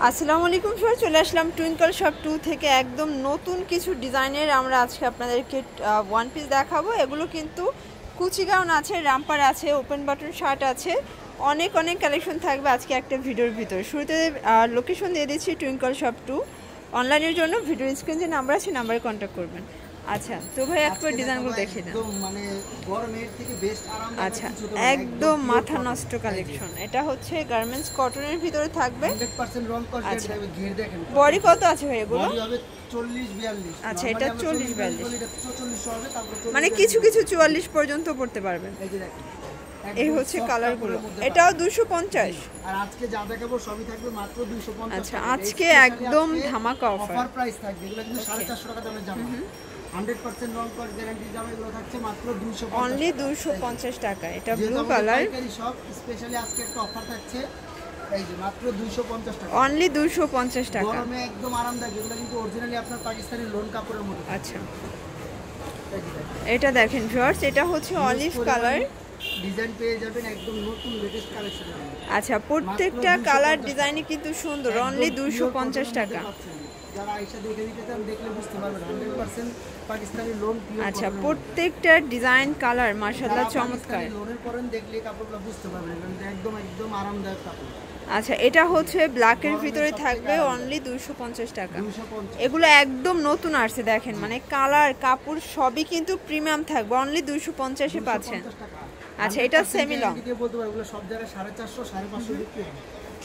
আসসালামু আলাইকুম স্যার, চলে আসলাম টুইঙ্কল শপ 2 থেকে একদম নতুন কিছু ডিজাইনের আমরা আজকে আপনাদেরকে ওয়ান পিস দেখাবো। এগুলো কিন্তু কুচি গাউন আছে, রামপার আছে, ওপেন বাটন শার্ট আছে, অনেক অনেক কালেকশন থাকবে আজকে একটা ভিডিওর ভিতর। শুরুতে লোকেশন দিয়ে দিচ্ছি টুইঙ্কল শপ 2। অনলাইনের জন্য ভিডিও স্ক্রিনে যে নাম্বার আছে নাম্বারে কন্ট্যাক্ট করবেন। আচ্ছা তো ভাই একবার ডিজাইনগুলো দেখিয়ে দেন। মানে গরমের থেকে বেস্ট আরামদায়ক। আচ্ছা একদম মাথা নষ্ট কালেকশন। এটা হচ্ছে গার্মেন্টস কটনের ভিতরে থাকবে, 100% রং কস গ্যারান্টি থাকবে। ঘের দেখেন বডি কত আছে ভাই এগুলো? বডি হবে 40 42। আচ্ছা এটা 40 42 এটা 44 হবে, তারপর মানে কিছু কিছু 44 পর্যন্ত পড়তে পারবেন। এই যে দেখেন এই হচ্ছে কালারগুলো, এটাও 250। আর আজকে যা দেখাবো সবই থাকবে মাত্র 250। আচ্ছা আজকে একদম ধামাকা অফার প্রাইস থাকবে। এগুলো কিন্তু 450 টাকা দামের জামা, 100% রং কস গ্যারান্টি জামা। এগুলো থাকছে মাত্র 250, অনলি 250 টাকা। এটা ব্লু কালার, সব স্পেশালি আজকে একটা অফার থাকছে। এই যে মাত্র 250 টাকা, অনলি 250 টাকা। গরমে একদম আরামদায়ক। এগুলো কিন্তু অরিজিনালি আপনার পাকিস্তানি লোন কাপড়ের মতো। আচ্ছা এটা দেখেন ভিউয়ার্স, এটা হচ্ছে অলিভ কালার ডিজাইন পেয়ে যাবেন, একদম নতুন লেটেস্ট কালেকশন। আচ্ছা প্রত্যেকটা কালার ডিজাইনই কিন্তু সুন্দর, অনলি 250 টাকা। যারা আয়শা দেখে দিতে চান দেখলে বুঝতে পারবেন 100% পাকিস্তানি লোন পিওর। আচ্ছা প্রত্যেকটা ডিজাইন কালার মাশাআল্লাহ চমৎকার। লোনের পরেন দেখলে কাপড়গুলো বুঝতে পারবেন, একদম একদম আরামদায়ক কাপড়। আচ্ছা এটা হচ্ছে ব্ল্যাকের ভিতরে থাকবে, অনলি 250 টাকা। এগুলো একদম নতুন আসছে দেখেন, মানে কালার কাপড় সবই কিন্তু প্রিমিয়াম থাকবে, অনলি 250 এ পাচ্ছেন। আচ্ছা এটা সেমি লং, বলতে পারবো এগুলো সব জায়গায় 450 550 বিক্রি হয়।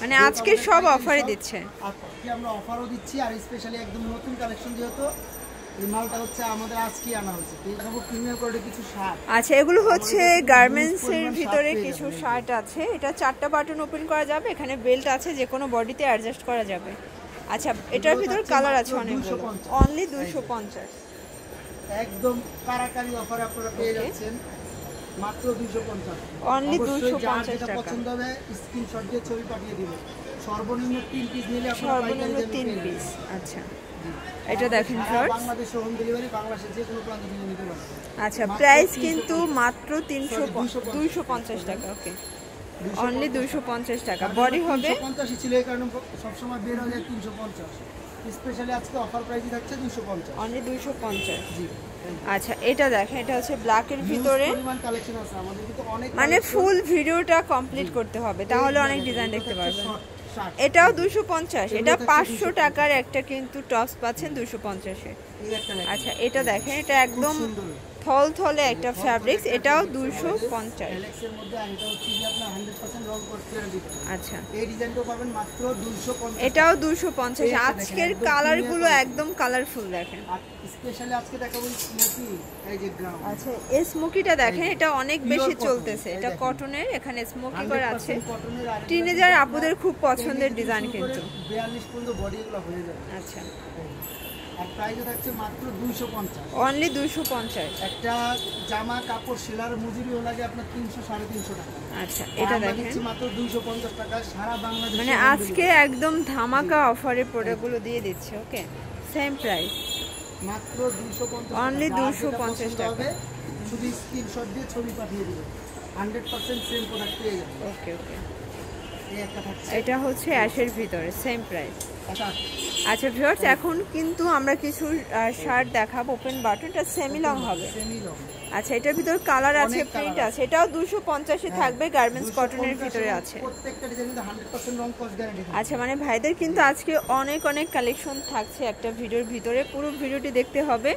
মানে আজকে সব অফারে দিচ্ছে। আজকে আমরা অফারও দিচ্ছি, আর স্পেশালি একদম নতুন কালেকশন যেহেতু এই মালটা হচ্ছে আমাদের আজকে আনা হয়েছে। দেখাবো প্রিমিয়াম কোয়ালিটি কিছু শার্ট। আচ্ছা এগুলো হচ্ছে গার্মেন্টস এর ভিতরে কিছু শার্ট আছে। এটা 4টা বাটন ওপেন করা যাবে, এখানে বেল্ট আছে, যে কোনো বডিতে অ্যাডজাস্ট করা যাবে। আচ্ছা এটার ভিতর কালার আছে অনেকগুলো, অনলি 250। একদম কারাকারি অফারে আপনারা পেয়ে যাচ্ছেন মাত্র 250, অনলি 250 টাকা। পছন্দ হবে স্ক্রিনশট দিয়ে ছবি পাঠিয়ে দিবেন। সর্বনিম্ন 3 পিস নিলে আপনারা সর্বনিম্ন 3 পিস। আচ্ছা এটা দেখেন ফ্লোর, বাংলাদেশে হোম ডেলিভারি, বাংলাদেশে যে কোনো প্রান্ত থেকে নিতে পারবেন। আচ্ছা প্রাইস কিন্তু মাত্র 250 টাকা। ওকে অনলি 250 টাকা। বডি হবে 250 ছিল, এই কারণে সব সময় বের হয়ে যায় 350। স্পেশালি আজকে অফার প্রাইসই থাকছে 250, অনলি 250। জি। আচ্ছা এটা দেখেন, এটা হচ্ছে ব্ল্যাকের ভিতরে, কালেকশন আছে আমাদের কিন্তু অনেক, মানে ফুল ভিডিওটা কমপ্লিট করতে হবে তাহলে অনেক ডিজাইন দেখতে পারবেন। এটাও 250, এটা 500 টাকার একটা কিন্তু টপস পাচ্ছেন 250 এ। আচ্ছা এটা দেখেন, এটা একদম থলথলে একটা ফ্যাব্রিক্স, এটাও 250। আচ্ছা এই ডিজাইনটাও পাবেন মাত্র 250, এটাও 250। আজকের কালারগুলো একদম কালারফুল দেখেন। স্পেশালি আজকে দেখাবো স্মোকি, এই যে গ্রাউন্ড। আচ্ছা এই স্মোকিটা দেখেন, এটা অনেক বেশি চলতেছে, এটা কটনের, এখানে স্মোকি করা আছে। টিনেজার আপুদের খুব পছন্দের ডিজাইন কিন্তু 42 পর্যন্ত বডিগুলো হয়ে যাবে। আচ্ছা আর প্রাইসও থাকছে মাত্র 250, অনলি 250। একটা জামা কাপড় সেলার মজুরিও লাগে আপনার 300 350 টাকা। আচ্ছা এটা দেখেন মাত্র 250 টাকা সারা বাংলাদেশে, মানে আজকে একদম ধামাকা অফারে প্রোডাক্টগুলো দিয়ে দিচ্ছে। ওকে সেম প্রাইস মাত্র 250, অনলি 250 টাকা। শুধু স্ক্রিনশট দিয়ে ছবি পাঠিয়ে দিবেন, 100% সেম প্রোডাক্ট পেয়ে যাবেন। ওকে ওকে এই একটা থাকছে, এটা হচ্ছে অ্যাশের ভিতরে সেম প্রাইস। আচ্ছা ভিউয়ার্স এখন কিন্তু আমরা কিছু শার্ট দেখাবো, ওপেন বাটনটা সেমি লং হবে। আচ্ছা এটার ভিতর কালার আছে, প্রিন্ট আছে, এটাও 250 এ থাকবে, গার্মেন্টস কটনের ভিতরে আছে। প্রত্যেকটা ডিজাইনে 100% রং কস গ্যারান্টি। আচ্ছা মানে ভাইদের কিন্তু আজকে অনেক অনেক কালেকশন থাকছে একটা ভিডিওর ভিতরে, পুরো ভিডিওটি দেখতে হবে।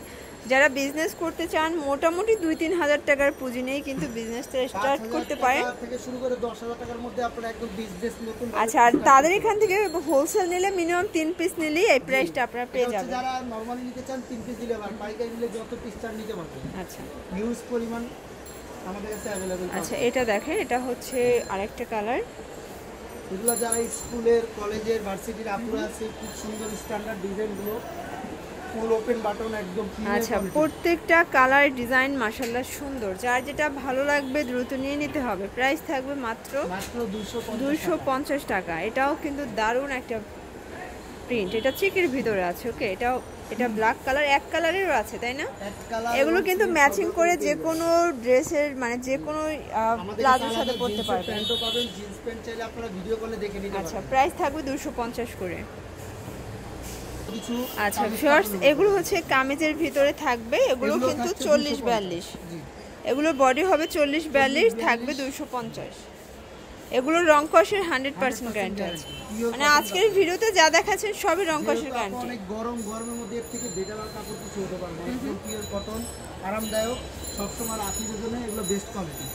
যারা বিজনেস করতে চান মোটামুটি 2-3 হাজার টাকার পুঁজি নিয়েই কিন্তু বিজনেসটা স্টার্ট করতে পারেন, থেকে শুরু করে 10,000 টাকার মধ্যে আপনারা একদম বিজনেস নতুন। আচ্ছা আর তাদের এখান থেকে হোলসেল নিলে মিনিমাম 3 পিস নিলেই এই প্রাইসটা আপনারা পেয়ে যাবেন। যারা নরমালি নিতে চান 3 পিস দিলে আর পাইকারি নিলে যত পিস চান নিতে পারবেন। আচ্ছা হিউজ পরিমাণ আমাদের কাছে अवेलेबल। আচ্ছা এটা দেখেন, এটা হচ্ছে আরেকটা কালার। এগুলো যারা স্কুলের কলেজের ভার্সিটির আপুরা আছে, খুব সুন্দর স্ট্যান্ডার্ড ডিজাইনগুলো, ফুল ওপেন বাটন একদম। আচ্ছা প্রত্যেকটা কালার ডিজাইন মাশাআল্লাহ সুন্দর, যার যেটা ভালো লাগবে দ্রুত নিয়ে নিতে হবে। প্রাইস থাকবে মাত্র 250 টাকা। এটাও কিন্তু দারুণ একটা প্রিন্ট, এটা চেকের ভিতরে আছে। ওকে এটাও এটা ব্ল্যাক কালার, এক কালারেরও আছে তাই না? এগুলো কিন্তু ম্যাচিং করে যে কোনো ড্রেসের মানে যে কোনো প্লাজোর সাথে পরতে পারবেন। প্যান্টও পাবেন, জিন্স প্যান্ট চাইলে আপনারা ভিডিও কলে দেখে নিতে পারবেন। আচ্ছা, প্রাইস থাকবে 250 করে। আচ্ছা ভিউয়ার্স, এগুলো হচ্ছে কামিজের ভিতরে থাকবে, এগুলো কিন্তু 40-42, এগুলোর বডি হবে 40-42, থাকবে 250। এগুলো রং কষের 100% গ্যারান্টি আছে, মানে আজকের ভিডিওতে যা দেখাচ্ছেন সবই রং কষের গ্যারান্টি। অনেক গরমের মধ্যে এর থেকে বেটার আর কাপড় কিছু হতে পারবে না। একদম পিওর কটন, আরামদায়ক, সবসময় রাত্রির জন্য এগুলো বেস্ট কোয়ালিটি।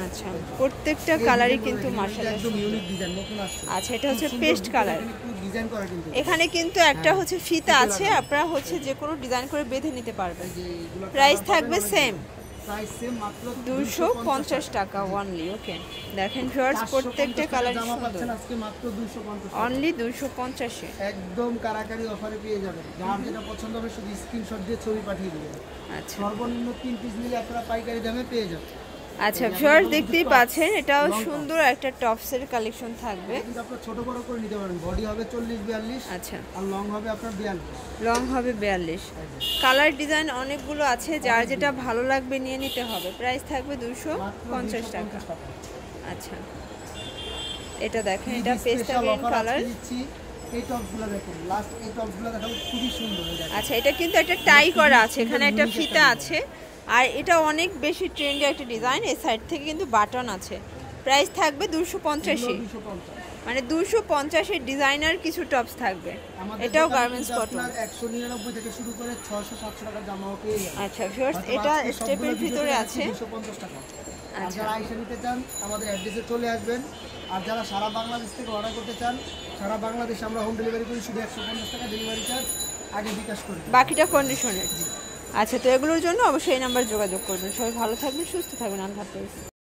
আচ্ছা, প্রত্যেকটা কালারই কিন্তু মাশাআল্লাহ একদম ইউনিক ডিজাইন, নতুন আসছে। আচ্ছা, এটা হচ্ছে পেস্ট কালার। ডিজাইন করা কিন্তু এখানে কিন্তু একটা হচ্ছে ফিতা আছে, আপনারা হচ্ছে যে কোনো ডিজাইন করে বেঁধে নিতে পারবেন। প্রাইস থাকবে সেম, প্রাইস সেম, মাত্র 250 টাকা অনলি। ওকে, দেখেন ভিউয়ার্স, প্রত্যেকটা কালার জামা সুন্দর, পাচ্ছেন আজকে মাত্র 250 অনলি 250 এ একদম কারাকারি অফারে পেয়ে যাবেন। যার যেটা পছন্দ হবে শুধু স্ক্রিনশট দিয়ে ছবি পাঠিয়ে দিবেন। আচ্ছা, সর্বনিম্ন 3 পিস নিলে আপনারা পাইকারি দামে পেয়ে যাবেন। আচ্ছা ভিউয়ার্স, দেখতেই পাচ্ছেন এটাও সুন্দর একটা টপসের কালেকশন থাকবে, কিন্তু আপনারা ছোট বড় করে নিতে পারেন। বডি হবে 40-42, আচ্ছা, আর লং হবে আপনার 42, লং হবে 42। কালার ডিজাইন অনেকগুলো আছে, যার যেটা ভালো লাগবে নিয়ে নিতে হবে। প্রাইস থাকবে 250 টাকা। আচ্ছা, এটা দেখেন, এটা পেস্তা গ্রিন কালার। এই টপসগুলো দেখুন, লাস্ট এই টপসগুলো দেখাবো, খুবই সুন্দর। আচ্ছা, এটা কিন্তু একটা টাই করা আছে, এখানে একটা ফিতা আছে, আর এটা অনেক বেশি ট্রেন্ডি একটা ডিজাইন। এই সাইড থেকে কিন্তু বাটন আছে। প্রাইস থাকবে 250, মানে 250 এর ডিজাইনার কিছু টপস থাকবে। এটাও গার্মেন্টস কটন, 199 থেকে শুরু করে 600-700 টাকা জামাও পেয়ে যাবেন। আচ্ছা ভিউয়ার্স, এটা স্টেপের ভিতরে আছে 250 টাকা। আর যারা আইসা নিতে চান আমাদের অ্যাড্রেসে চলে আসবেন। আর যারা সারা বাংলাদেশ থেকে অর্ডার করতে চান, সারা বাংলাদেশে আমরা হোম ডেলিভারি করি, শুধু 150 টাকা ডেলিভারি চার্জ আগে বিকাশ করি, বাকিটা কন্ডিশনের। আচ্ছা, তো এগুলোর জন্য অবশ্যই এই নাম্বার যোগাযোগ করবেন। সবাই ভালো থাকবেন, সুস্থ থাকবেন, আল্লাহ হাফেজ।